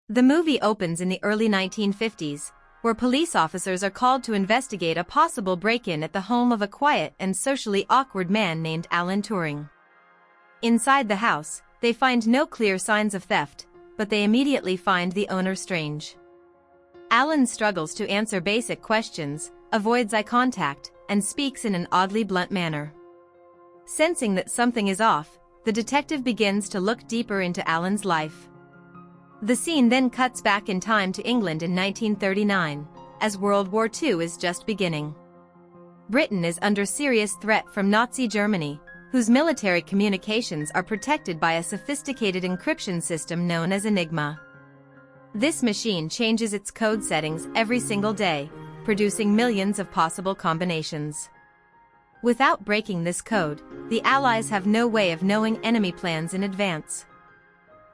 The movie opens in the early 1950s, where police officers are called to investigate a possible break-in at the home of a quiet and socially awkward man named Alan Turing. Inside the house, they find no clear signs of theft, but they immediately find the owner strange. Alan struggles to answer basic questions, avoids eye contact, and speaks in an oddly blunt manner. Sensing that something is off, the detective begins to look deeper into Alan's life. The scene then cuts back in time to England in 1939, as World War II is just beginning. Britain is under serious threat from Nazi Germany, whose military communications are protected by a sophisticated encryption system known as Enigma. This machine changes its code settings every single day, producing millions of possible combinations. Without breaking this code, the Allies have no way of knowing enemy plans in advance.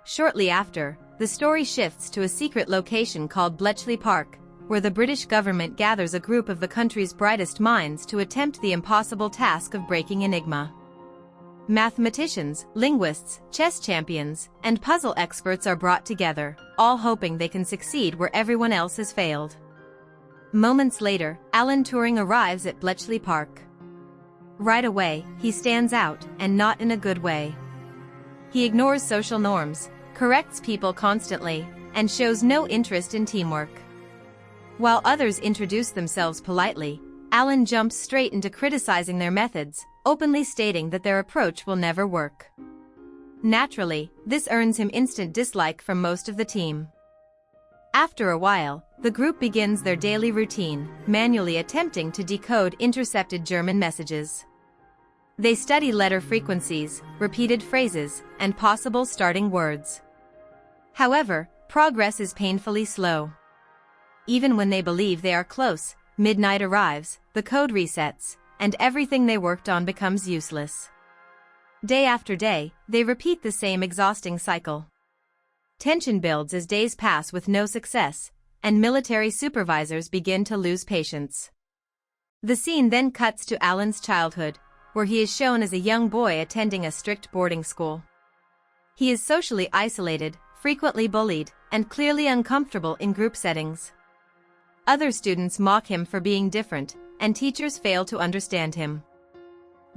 Shortly after, the story shifts to a secret location called Bletchley Park, where the British government gathers a group of the country's brightest minds to attempt the impossible task of breaking Enigma. Mathematicians, linguists, chess champions, and puzzle experts are brought together, all hoping they can succeed where everyone else has failed. Moments later, Alan Turing arrives at Bletchley Park. Right away, he stands out, and not in a good way. He ignores social norms, corrects people constantly, and shows no interest in teamwork. While others introduce themselves politely, Alan jumps straight into criticizing their methods, openly stating that their approach will never work. Naturally, this earns him instant dislike from most of the team. After a while, the group begins their daily routine, manually attempting to decode intercepted German messages. They study letter frequencies, repeated phrases, and possible starting words. However, progress is painfully slow. Even when they believe they are close, midnight arrives, the code resets, and everything they worked on becomes useless. Day after day, they repeat the same exhausting cycle. Tension builds as days pass with no success, and military supervisors begin to lose patience. The scene then cuts to Alan's childhood, where he is shown as a young boy attending a strict boarding school. He is socially isolated, frequently bullied, and clearly uncomfortable in group settings. Other students mock him for being different, and teachers fail to understand him.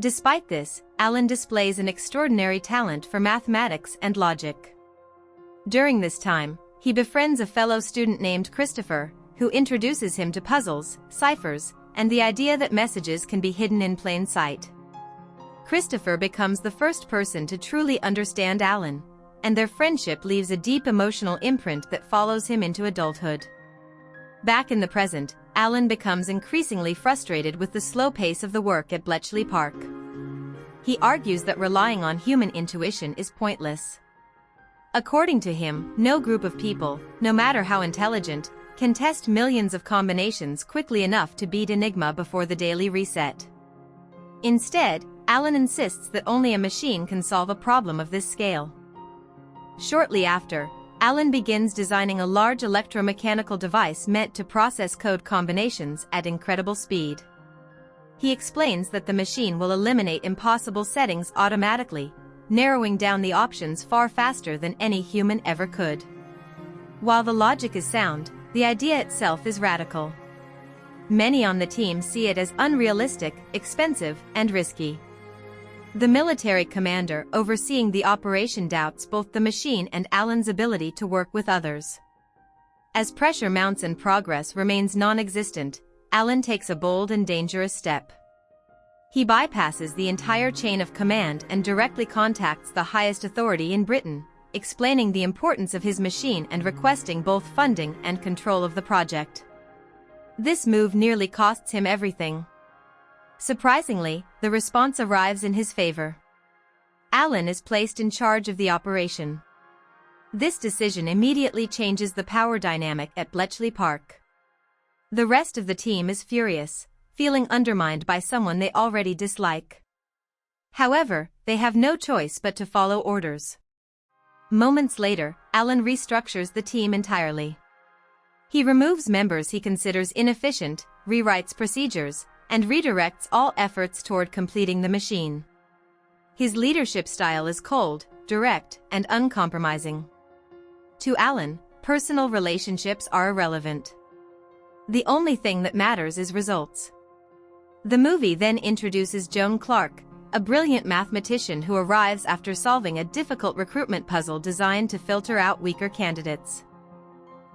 Despite this, Alan displays an extraordinary talent for mathematics and logic. During this time, he befriends a fellow student named Christopher, who introduces him to puzzles, ciphers, and the idea that messages can be hidden in plain sight. Christopher becomes the first person to truly understand Alan, and their friendship leaves a deep emotional imprint that follows him into adulthood. Back in the present, Alan becomes increasingly frustrated with the slow pace of the work at Bletchley Park. He argues that relying on human intuition is pointless. According to him, no group of people, no matter how intelligent, can test millions of combinations quickly enough to beat Enigma before the daily reset. Instead, Alan insists that only a machine can solve a problem of this scale. Shortly after, Alan begins designing a large electromechanical device meant to process code combinations at incredible speed. He explains that the machine will eliminate impossible settings automatically, narrowing down the options far faster than any human ever could. While the logic is sound, the idea itself is radical. Many on the team see it as unrealistic, expensive, and risky. The military commander overseeing the operation doubts both the machine and Alan's ability to work with others. As pressure mounts and progress remains non-existent, Alan takes a bold and dangerous step. He bypasses the entire chain of command and directly contacts the highest authority in Britain, explaining the importance of his machine and requesting both funding and control of the project. This move nearly costs him everything. Surprisingly, the response arrives in his favor. Alan is placed in charge of the operation. This decision immediately changes the power dynamic at Bletchley Park. The rest of the team is furious, feeling undermined by someone they already dislike. However, they have no choice but to follow orders. Moments later, Alan restructures the team entirely. He removes members he considers inefficient, rewrites procedures, and redirects all efforts toward completing the machine. His leadership style is cold, direct, and uncompromising. To Alan, personal relationships are irrelevant. The only thing that matters is results. The movie then introduces Joan Clark, a brilliant mathematician who arrives after solving a difficult recruitment puzzle designed to filter out weaker candidates.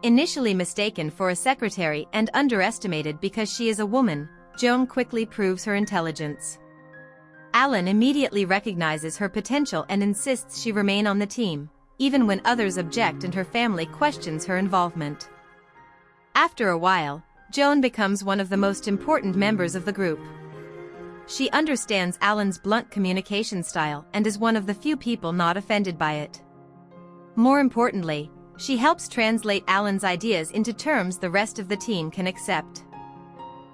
Initially mistaken for a secretary and underestimated because she is a woman, Joan quickly proves her intelligence. Alan immediately recognizes her potential and insists she remain on the team, even when others object and her family questions her involvement. After a while, Joan becomes one of the most important members of the group. She understands Alan's blunt communication style and is one of the few people not offended by it. More importantly, she helps translate Alan's ideas into terms the rest of the team can accept.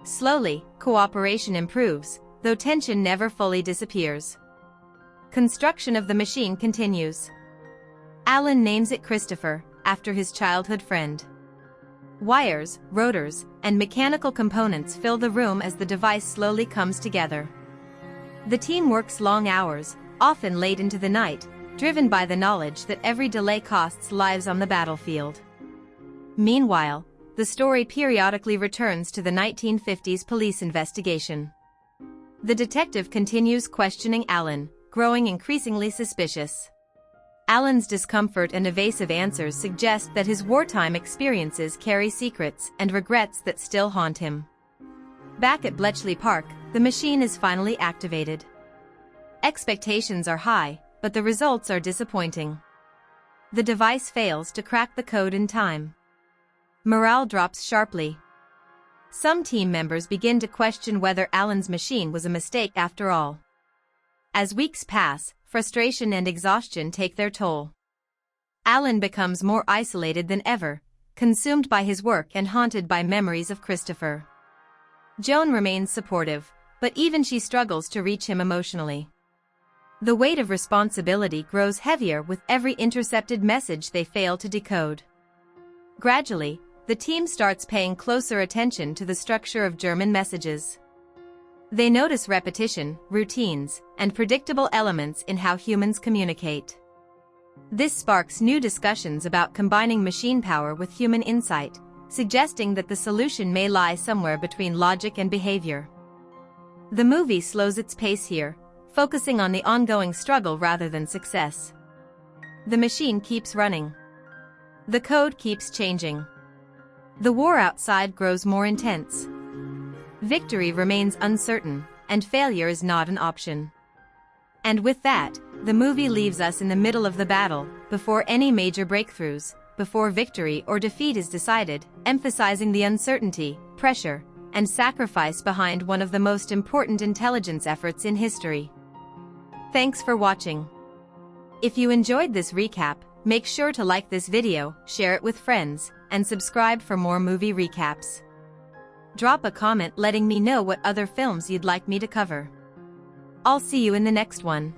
Slowly, cooperation improves, though tension never fully disappears. Construction of the machine continues. Alan names it Christopher, after his childhood friend. Wires, rotors, and mechanical components fill the room as the device slowly comes together. The team works long hours, often late into the night, driven by the knowledge that every delay costs lives on the battlefield. Meanwhile, the story periodically returns to the 1950s police investigation. The detective continues questioning Alan, growing increasingly suspicious. Alan's discomfort and evasive answers suggest that his wartime experiences carry secrets and regrets that still haunt him. Back at Bletchley Park, the machine is finally activated. Expectations are high, but the results are disappointing. The device fails to crack the code in time. Morale drops sharply. Some team members begin to question whether Alan's machine was a mistake after all. As weeks pass, frustration and exhaustion take their toll. Alan becomes more isolated than ever, consumed by his work and haunted by memories of Christopher. Joan remains supportive, but even she struggles to reach him emotionally. The weight of responsibility grows heavier with every intercepted message they fail to decode. Gradually, the team starts paying closer attention to the structure of German messages. They notice repetition, routines, and predictable elements in how humans communicate. This sparks new discussions about combining machine power with human insight, suggesting that the solution may lie somewhere between logic and behavior. The movie slows its pace here, focusing on the ongoing struggle rather than success. The machine keeps running. The code keeps changing. The war outside grows more intense. Victory remains uncertain, and failure is not an option. And with that, the movie leaves us in the middle of the battle, before any major breakthroughs, before victory or defeat is decided, emphasizing the uncertainty, pressure, and sacrifice behind one of the most important intelligence efforts in history. Thanks for watching. If you enjoyed this recap, make sure to like this video, share it with friends, and subscribe for more movie recaps. Drop a comment letting me know what other films you'd like me to cover. I'll see you in the next one.